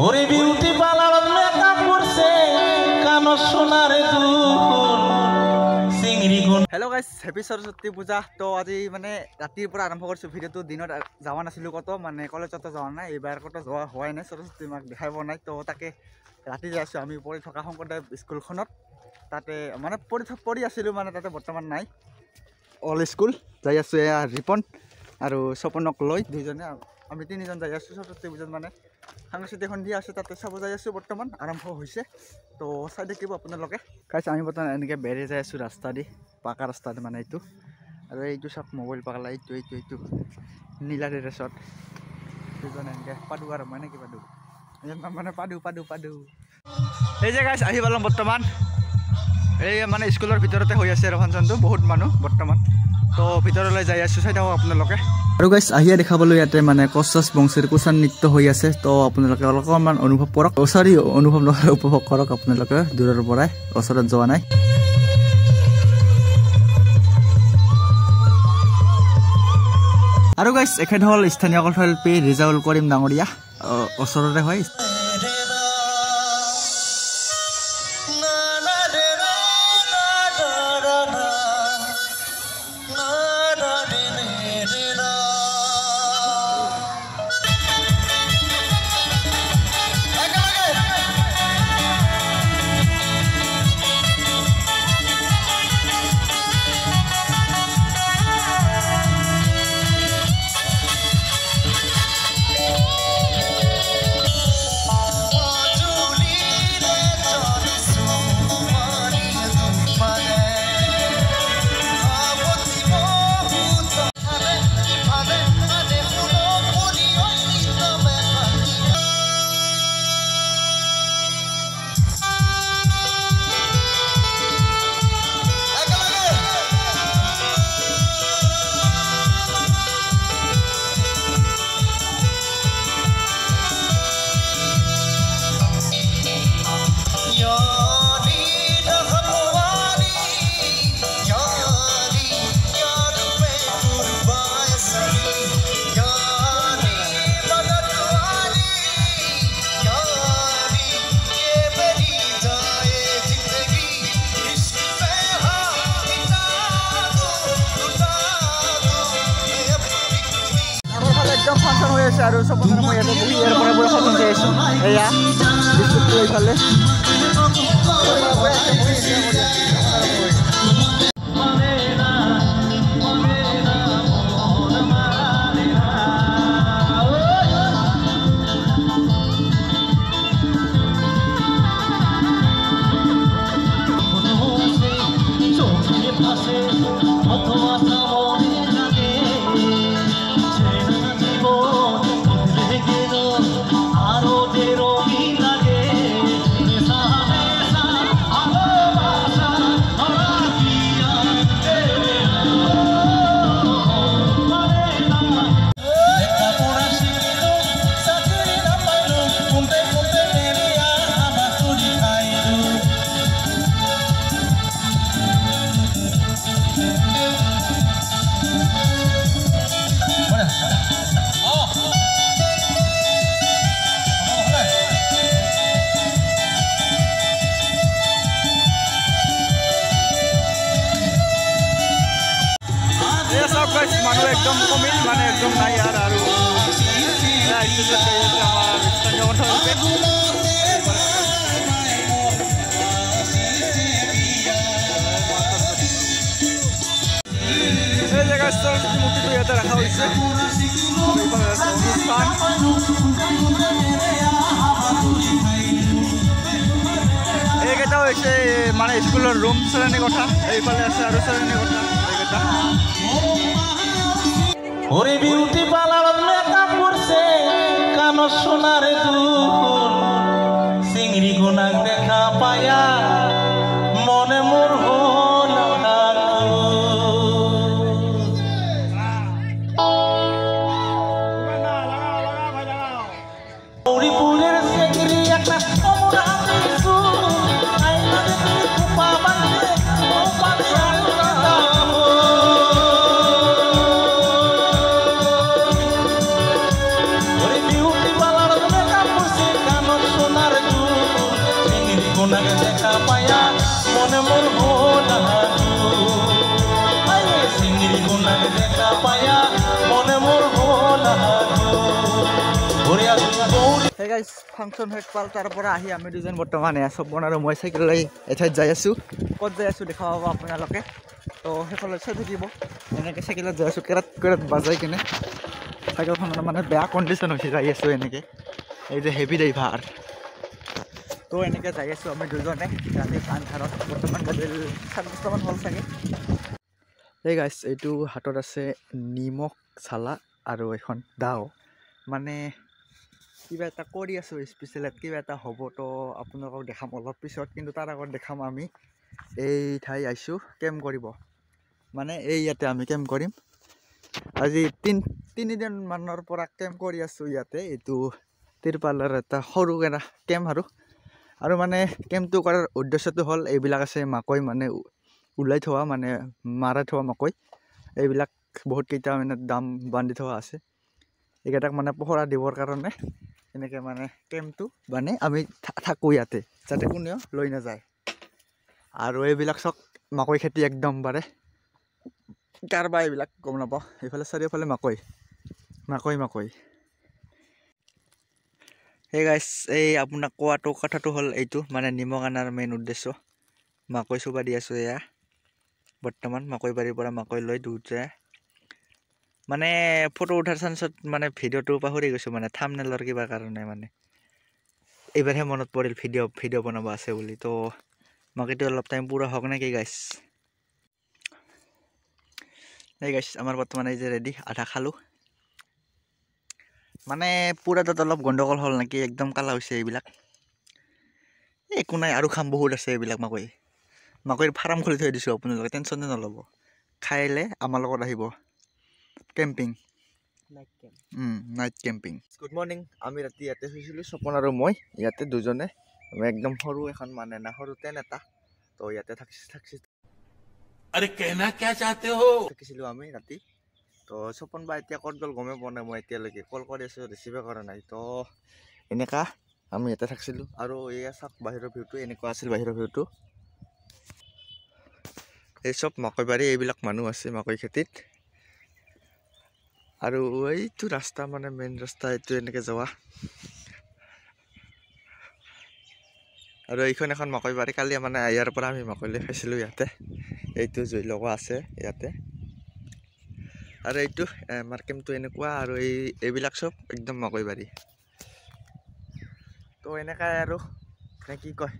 ওৰে beauty parlour makeup কৰছে কানো সোনাৰে দুল চিংড়ি গুণ। হেল্ল' গাইজ, হেপী সৰস্বতী পূজা। তো আজি মানে ৰাতিৰ পৰা আৰম্ভ কৰিছোঁ ভিডিঅ'টো। দিনত যোৱা নাছিলোঁ ক'তো, মানে কলেজতো যোৱা নাই, এইবাৰ ক'তো যোৱা হোৱাই নাই, সৰস্বতী মাক দেখাই পোৱা নাই। তো তাকে ৰাতি যাই আছোঁ আমি পঢ়ি থকা শংকৰদেৱ স্কুলখনত। তাতে মানে পঢ়ি আছিলোঁ, মানে তাতে বৰ্তমান নাই। অল স্কুল যাই আছোঁ, এয়া ৰিপন আৰু স্বপনক লৈ দুইজনে আমি তিনিজন যাই আছোঁ সৰস্বতী পূজাত। মানে সাংস্কৃতিক সন্ধিয়া আছে, তাতে চাব যাই আছোঁ। বৰ্তমান আৰম্ভ হৈছে, তো চাই থাকিব আপোনালোকে। কাইছে আমি বৰ্তমান এনেকৈ বেৰি যাই আছোঁ ৰাস্তা দি, পাকা ৰাস্তা দি মানে এইটো। আৰু এইটো চাওক মোবাইল পাগলা, এইটো নীলা ড্ৰেছত দুজনে এনেকৈ পাদু আৰু মই নেকি পাদু, মানে পাদু। এই যে গাইছ আহি পালোঁ বৰ্তমান। এই মানে স্কুলৰ ভিতৰতে হৈ আছে আৰু ফাংচনটো, বহুত মানুহ বৰ্তমান। তো ভিতৰলৈ যাই আছোঁ, চাই থাকক আপোনালোকে। আৰু গাইছ আহিয়ে দেখাবলৈ ইয়াতে মানে কচাছ বংশীৰ কুচান নৃত্য হৈ আছে। তো আপোনালোকে অলপমান অনুভৱ কৰক, অনুভৱ নহয় উপভোগ কৰক আপোনালোকে দূৰৰ পৰাই, ওচৰত যোৱা নাই। আৰু গাইছ এখেত হ'ল স্থানীয় কণ্ঠশিল্পী ৰিজাউল কৰিম ডাঙৰীয়া, ওচৰতে হয়। একদম ফাংচন হৈ আছে আৰু চব মই ইয়াতে বহি ইয়াৰ পৰা পুৰা ফাংচন চাই আছোঁ। এয়া বিস্কুটটো এইফালে মানুহ একদম কমিল, মানে একদম নাই ইয়াৰ। আৰু আমাৰ স্থানীয় কণ্ঠশিল্পী এই জেগাৰ সৰস্বতী মূৰ্তিটো ইয়াতে ৰখা হৈছে। এইকেইটা হৈছে মানে স্কুলৰ ৰুম, শ্ৰেণী কথা। এইফালে আছে আৰু শ্ৰেণী কথা এইকেইটা। ওরে বিউটি পার্লার মেকআপ করছে কানো সোনারে দুল চিংড়ি গুণাক দেখা পায়া মনে মোর হল গৌরীপুরের সেগরি একটা গাইজ ফাংচন শেষ পাল তাৰ পৰা আহি আমি দুজন বৰ্তমান চপন আৰু মই চাইকেল লৈ এঠাইত যাই আছোঁ ক'ত যাই আছোঁ দেখা পাব আপোনালোকে তো সেইফালে চাই থাকিব এনেকৈ চাইকেলত যাই আছোঁ কেৰাত বাজাই কিনে চাইকেলখন মানে বেয়া কণ্ডিশ্যন হৈছে যাই আছোঁ এনেকৈ এই যে হেভি ড্ৰাইভাৰ তো এনেকৈ যাই আছোঁ আমি দুজনে ৰাতি আন্ধাৰত বৰ্তমান বাজিল 10:30মান হ'ল চাগে এই গাইজ এইটো হাতত আছে নিমখ চালা আৰু এখন দাও মানে কিবা এটা কৰি আছোঁ স্পেচিয়েল কিবা এটা হ'ব তো আপোনালোকক দেখাম অলপ পিছত কিন্তু তাৰ আগত দেখাম আমি এই ঠাই আহিছোঁ কেম্প কৰিব মানে এই ইয়াতে আমি কেম্প কৰিম আজি তিনিদিনমানৰ পৰা কেম্প কৰি আছোঁ ইয়াতে এইটো তিৰপালৰ এটা সৰু এটা কেম্প আৰু মানে কেম্পটো কৰাৰ উদ্দেশ্যটো হ'ল এইবিলাক আছে মাকৈ মানে ওলাই থোৱা মানে মাৰাই থোৱা মাকৈ এইবিলাক বহুত কেইটা মানে দাম বান্ধি থোৱা আছে এইকেইটাক মানে পহৰা দিবৰ কাৰণে এনেকৈ মানে কেম্পটো মানে আমি থাকোঁ ইয়াতে যাতে কোনেও লৈ নাযায় আৰু এইবিলাক চব মাকৈ খেতি একদম পাৰে কাৰবা এইবিলাক গম নাপাওঁ এইফালে চাৰিওফালে মাকৈ সেই গাইছ এই আপোনাক কোৱাটো কথাটো হ'ল এইটো মানে নিমখ অনাৰ মেইন উদ্দেশ্য মাকৈ চোবা দি আছোঁ এয়া বৰ্তমান মাকৈ বাৰীৰ পৰা মাকৈ লৈ দুটা মানে ফটো উঠাৰ চান্সত মানে ভিডিঅ'টো পাহৰি গৈছোঁ মানে থাম্বনেইলৰ কিবা কাৰণে মানে এইবাৰহে মনত পৰিল ভিডিঅ' বনাব আছে বুলি তো মাকৈটো অলপ টাইম পুৰা হওক নেকি গাইছ এই গাইছ আমাৰ বৰ্তমান এই যে ৰেডি আধা খালোঁ মানে পুৰা তাত অলপ গণ্ডগোল হ'ল নেকি একদম কালা হৈছে এইবিলাক একো নাই আৰু খাম বহুত আছে এইবিলাক মাকৈৰ ফাৰ্ম খুলি থৈ দিছোঁ আপোনালোকে টেনশ্যনে নল'ব খাইলে আমাৰ লগত আহিব camping night camping good morning আমি ৰাতি ইয়াতে শুইছিলোঁ সপন আৰু মই ইয়াতে দুজনে একদম সৰু এখন মানে না সৰু টেন এটা তো ইয়াতে থাকিছিলোঁ আমি ৰাতি তো সপন বা এতিয়া ক'ত গ'ল গমেই পোৱা নাই মই এতিয়ালৈকে কল কৰি আছোঁ ৰিচিভে কৰা নাই তো এনেকুৱা আমি ইয়াতে থাকিছিলোঁ আৰু এয়া চাওক বাহিৰৰ ভিউটো এনেকুৱা আছিল বাহিৰৰ ভিউটো এই চব মাকৈবাৰী এইবিলাক মানুহ আছে মাকৈ খেতিত আৰু এইটো ৰাস্তা মানে মেইন ৰাস্তা এইটো এনেকৈ যোৱা আৰু এইখন এখন মাকৈবাৰী কালি মানে ইয়াৰ পৰা আমি মাকৈ লৈ খাইছিলোঁ ইয়াতে এইটো জুই লগা আছে ইয়াতে আৰু এইটো আমাৰ কেম্পটো এনেকুৱা আৰু এইবিলাক চব একদম মাকৈবাৰী তো এনেকুৱাই আৰু নে কি কয়